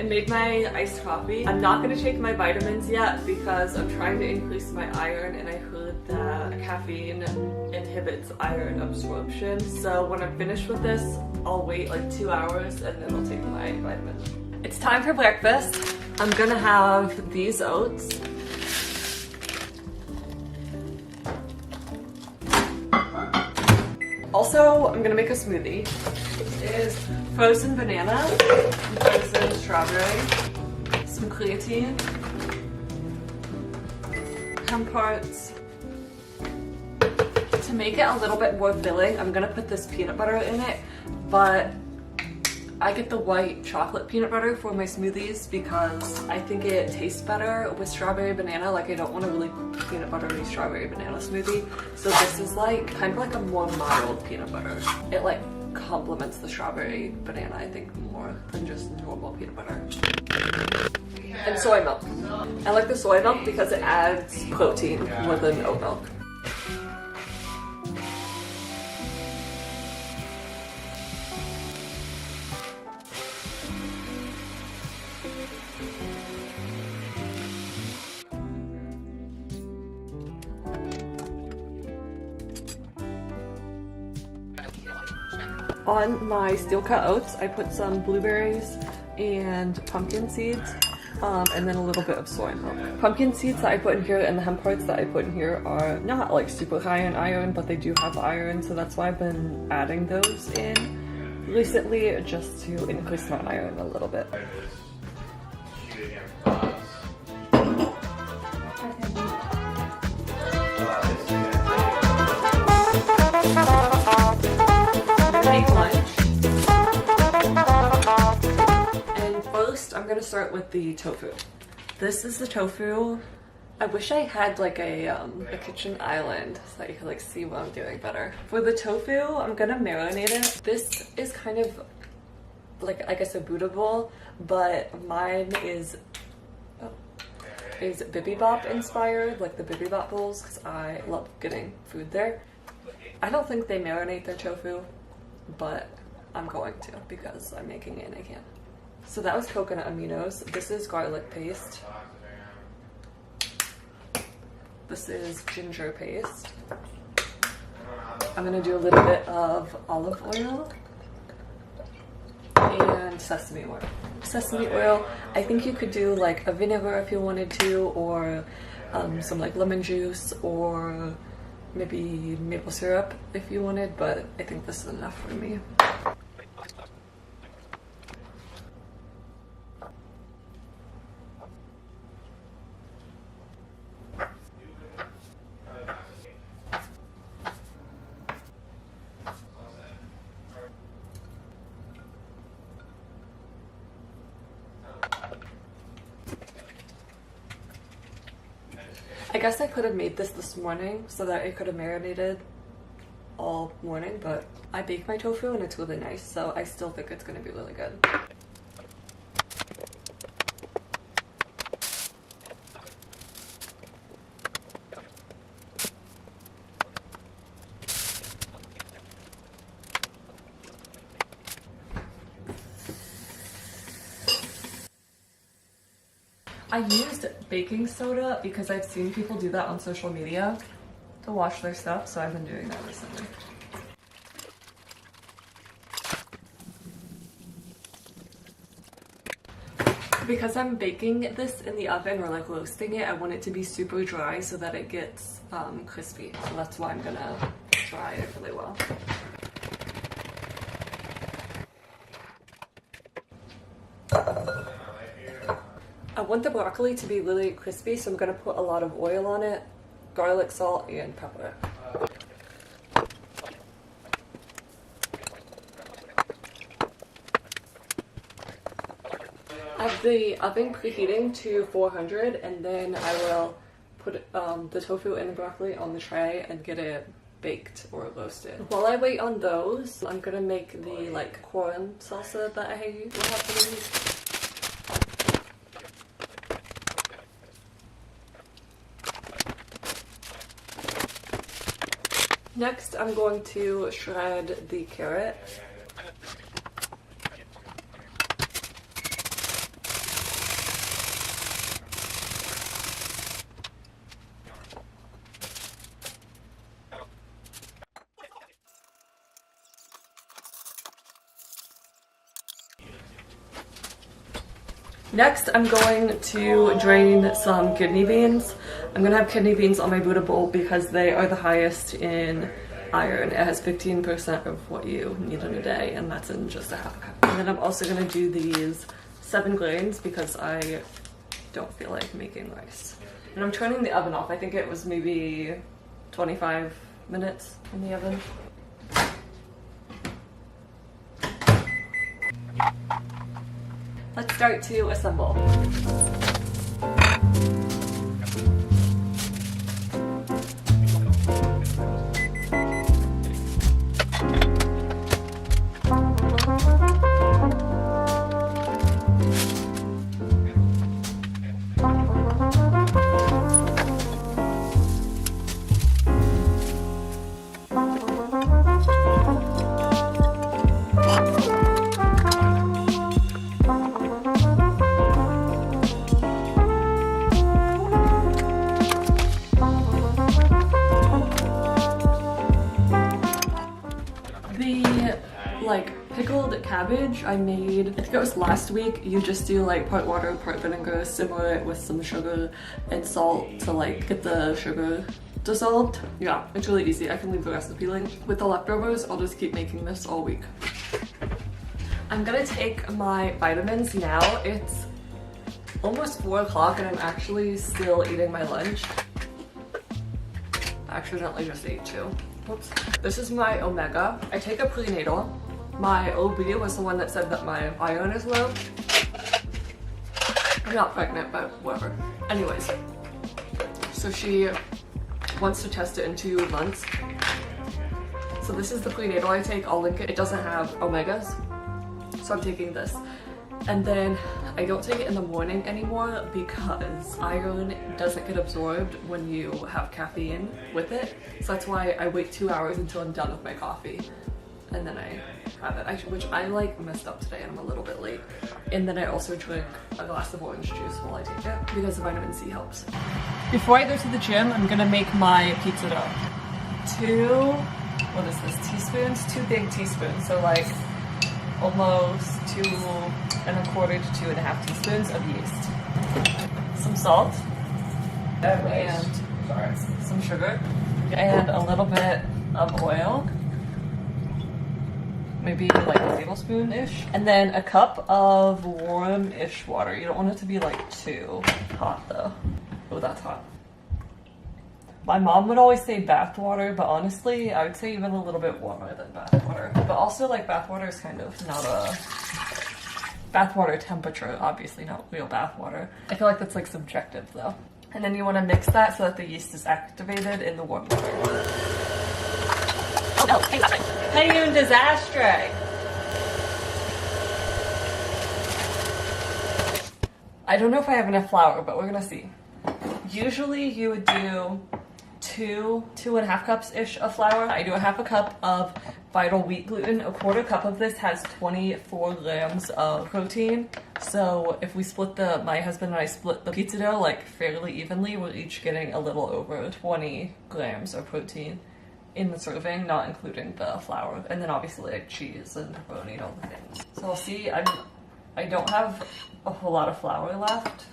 made my iced coffee. I'm not gonna take my vitamins yet because I'm trying to increase my iron, and I heard that caffeine inhibits iron absorption. So when I'm finished with this, I'll wait like 2 hours and then I'll take my vitamins. It's time for breakfast. I'm gonna have these oats. Also, I'm gonna make a smoothie. It is frozen banana, frozen strawberry, some creatine, hemp hearts. To make it a little bit more filling, I'm gonna put this peanut butter in it, but I get the white chocolate peanut butter for my smoothies because I think it tastes better with strawberry banana. Like, I don't want a really peanut buttery strawberry banana smoothie. So this is like kind of like a more mild peanut butter. It like complements the strawberry banana, I think, more than just normal peanut butter. And soy milk. I like the soy milk because it adds protein more than oat milk. On my steel cut oats, I put some blueberries and pumpkin seeds, and then a little bit of soy milk. Pumpkin seeds that I put in here and the hemp hearts that I put in here are not like super high in iron, but they do have iron, so that's why I've been adding those in recently, just to increase my iron a little bit. Make lunch. And first I'm gonna start with the tofu. This is the tofu. I wish I had like a kitchen island so that you could like see what I'm doing better. For the tofu, I'm gonna marinate it. This is kind of like, I guess, a Buddha bowl, but mine is bibimbap inspired, like the bibimbap bowls, because I love getting food there. I don't think they marinate their tofu, but I'm going to because I'm making it and I can. So that was coconut aminos. This is garlic paste. This is ginger paste. I'm gonna do a little bit of olive oil and sesame oil. Sesame oil, I think you could do like a vinegar if you wanted to, or some like lemon juice, or maybe maple syrup if you wanted, but I think this is enough for me. I guess I could have made this morning so that it could have marinated all morning, but I baked my tofu and it's really nice, so I still think it's going to be really good. I used baking soda because I've seen people do that on social media to wash their stuff, so I've been doing that recently. Because I'm baking this in the oven, or like roasting it, I want it to be super dry so that it gets crispy. So that's why I'm gonna dry it really well. I want the broccoli to be really crispy, so I'm gonna put a lot of oil on it, garlic, salt, and pepper. I have the oven preheating to 400, and then I will put the tofu and the broccoli on the tray and get it baked or roasted. While I wait on those, I'm gonna make the like corn salsa that I will have to use. Next, I'm going to shred the carrot. Next, I'm going to drain some kidney beans. I'm gonna have kidney beans on my Buddha bowl because they are the highest in iron. It has 15% of what you need in a day, and that's in just a half a cup. And then I'm also gonna do these 7 grains because I don't feel like making rice. And I'm turning the oven off. I think it was maybe 25 minutes in the oven. Let's start to assemble. Pickled cabbage I made, I think it was last week. You just do like part water, part vinegar, simmer it with some sugar and salt to like get the sugar dissolved. Yeah, it's really easy. I can leave the rest peeling. With the leftovers, I'll just keep making this all week. I'm gonna take my vitamins now. It's almost 4 o'clock and I'm actually still eating my lunch. I accidentally just ate 2. Whoops. This is my omega. I take a prenatal. My OB was the one that said that my iron is low. I'm not pregnant, but whatever. Anyways, so she wants to test it in 2 months. So this is the prenatal I take. I'll link it. It doesn't have omegas, so I'm taking this. And then I don't take it in the morning anymore because iron doesn't get absorbed when you have caffeine with it. So that's why I wait 2 hours until I'm done with my coffee. And then I have it, which I like messed up today and I'm a little bit late. And then I also drink a glass of orange juice while I take it because the vitamin C helps. Before I go to the gym, I'm gonna make my pizza dough. 2, what is this, teaspoons? 2 big teaspoons, so like almost 2 1/4 to 2 1/2 teaspoons of yeast. Some salt, and some sugar, and a little bit of oil. Maybe like a tablespoon-ish. And then a cup of warm-ish water. You don't want it to be like too hot though. Oh, that's hot. My mom would always say bath water, but honestly, I would say even a little bit warmer than bath water. But also like bath water is kind of not a bath water temperature, obviously not real bath water. I feel like that's like subjective though. And then you want to mix that so that the yeast is activated in the warm water. Oh no, hey, hey, you disaster! I don't know if I have enough flour, but we're gonna see. Usually you would do 2 1/2 cups-ish of flour. I do a 1/2 cup of Vital wheat gluten. A 1/4 cup of this has 24 grams of protein. So if we split my husband and I split the pizza dough like fairly evenly, we're each getting a little over 20 grams of protein in the serving, not including the flour. And then obviously like cheese and pepperoni and all the things. So I'll see, I don't have a whole lot of flour left.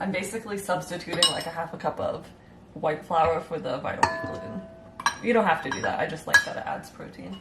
I'm basically substituting like a 1/2 cup of white flour for the Vital wheat gluten. You don't have to do that, I just like that it adds protein.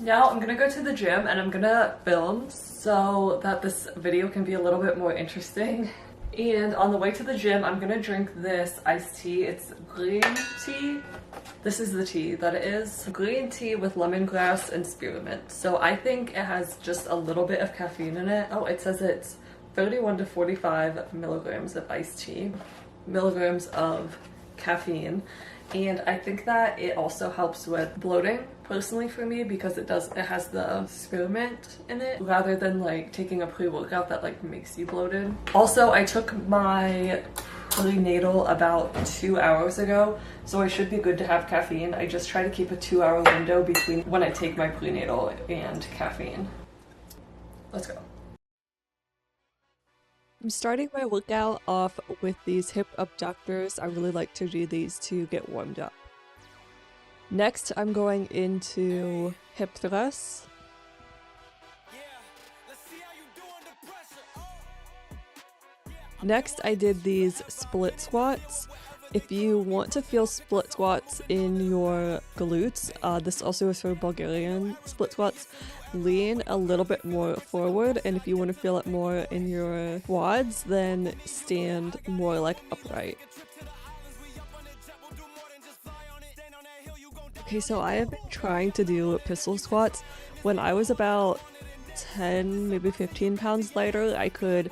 Now I'm gonna go to the gym and I'm gonna film so that this video can be a little bit more interesting. And on the way to the gym, I'm gonna drink this iced tea. It's green tea. This is the tea that it is. Green tea with lemongrass and spearmint. So I think it has just a little bit of caffeine in it. Oh, it says it's 31 to 45 milligrams of iced tea, milligrams of caffeine. And I think that it also helps with bloating, personally for me, because it has the spearmint in it, rather than like taking a pre-workout that like makes you bloated. Also, I took my prenatal about 2 hours ago, so I should be good to have caffeine. I just try to keep a 2-hour window between when I take my prenatal and caffeine. Let's go. I'm starting my workout off with these hip abductors. I really like to do these to get warmed up. Next, I'm going into hip thrusts. Next, I did these split squats. If you want to feel split squats in your glutes, this also is for Bulgarian split squats, lean a little bit more forward, and if you want to feel it more in your quads, then stand more like upright. Okay, so I have been trying to do pistol squats. When I was about 10, maybe 15 pounds lighter, I could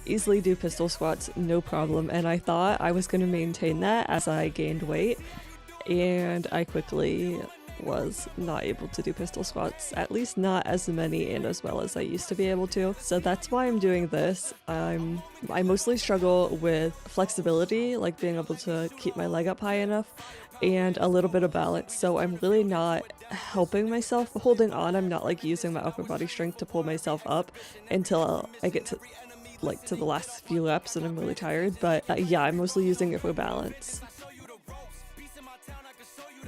easily do pistol squats, no problem, and I thought I was going to maintain that as I gained weight, and I quickly was not able to do pistol squats, at least not as many and as well as I used to be able to. So that's why I'm doing this. I mostly struggle with flexibility, like being able to keep my leg up high enough, and a little bit of balance. So I'm really not helping myself holding on. I'm not like using my upper body strength to pull myself up until I get to the last few reps and I'm really tired, but yeah, I'm mostly using it for balance.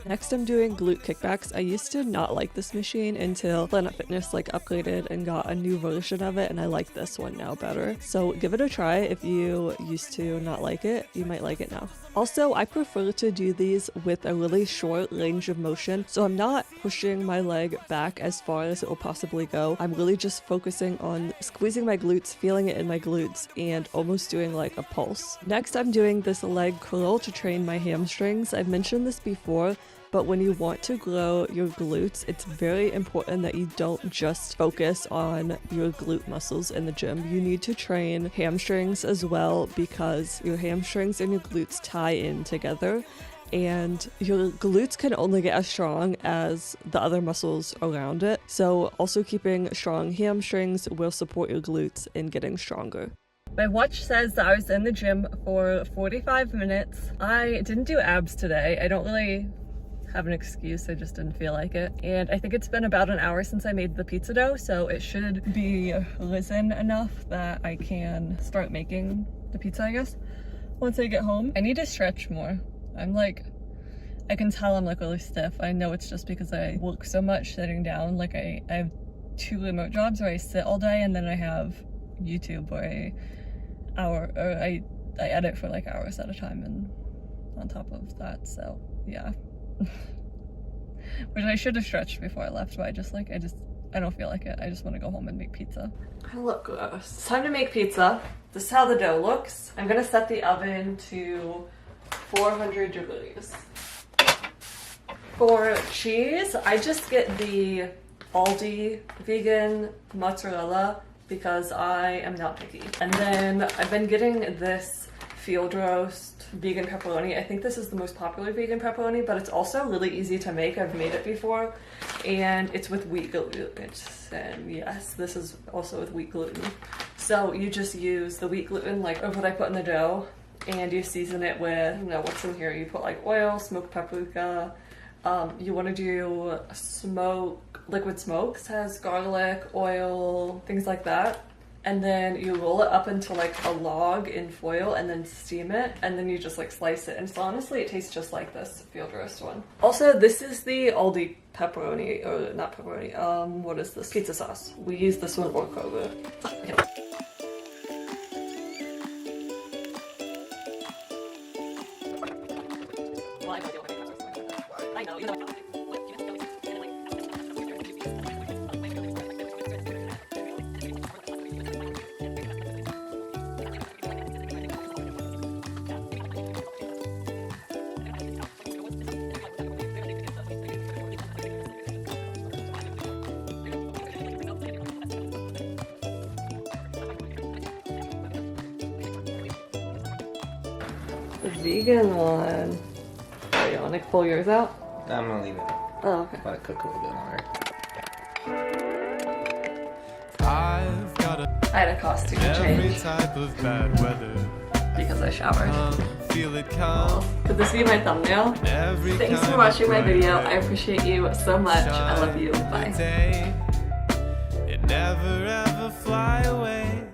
Next, I'm doing glute kickbacks. I used to not like this machine until Planet Fitness upgraded and got a new version of it, and I like this one now better. So give it a try. If you used to not like it, you might like it now. Also, I prefer to do these with a really short range of motion, so I'm not pushing my leg back as far as it will possibly go. I'm really just focusing on squeezing my glutes, feeling it in my glutes, and almost doing like a pulse. Next, I'm doing this leg curl to train my hamstrings. I've mentioned this before, but when you want to grow your glutes, it's very important that you don't just focus on your glute muscles in the gym. You need to train hamstrings as well, because your hamstrings and your glutes tie in together, and your glutes can only get as strong as the other muscles around it. So also keeping strong hamstrings will support your glutes in getting stronger. My watch says that I was in the gym for 45 minutes. I didn't do abs today. I don't really have an excuse, I just didn't feel like it. And I think it's been about an hour since I made the pizza dough, so it should be risen enough that I can start making the pizza, I guess, once I get home. I need to stretch more. I can tell I'm really stiff. I know it's just because I work so much sitting down. I have 2 remote jobs where I sit all day, and then I have YouTube where I edit for hours at a time, and on top of that, so yeah. Which I should have stretched before I left, but I don't feel like it. I just want to go home and make pizza. I look gross. It's time to make pizza. This is how the dough looks. I'm gonna set the oven to 400 degrees. For cheese, I just get the Aldi vegan mozzarella because I am not picky. And then I've been getting this field roast vegan pepperoni. I think this is the most popular vegan pepperoni, but it's also really easy to make. I've made it before, and it's with wheat gluten. And yes, this is also with wheat gluten. So you just use the wheat gluten of what I put in the dough, and you season it with, what's in here. You put oil, smoked paprika. You want to do liquid smokes, has garlic, oil, things like that. And then you roll it up into a log in foil and then steam it, and then you just slice it. And so honestly, it tastes just like this field roast one. Also, this is the Aldi pepperoni, or not pepperoni, what is this? Pizza sauce. We use this one or Kroger. Yeah. I know, you know. The vegan one. Oh, you want to pull yours out? I'm gonna leave it. Oh, okay. Let it cook a little bit longer. I had a costume change type of bad weather. because I showered. Feel it come. Could this be my thumbnail? Thanks for watching my video. I appreciate you so much. I love you. Bye. It never ever fly away.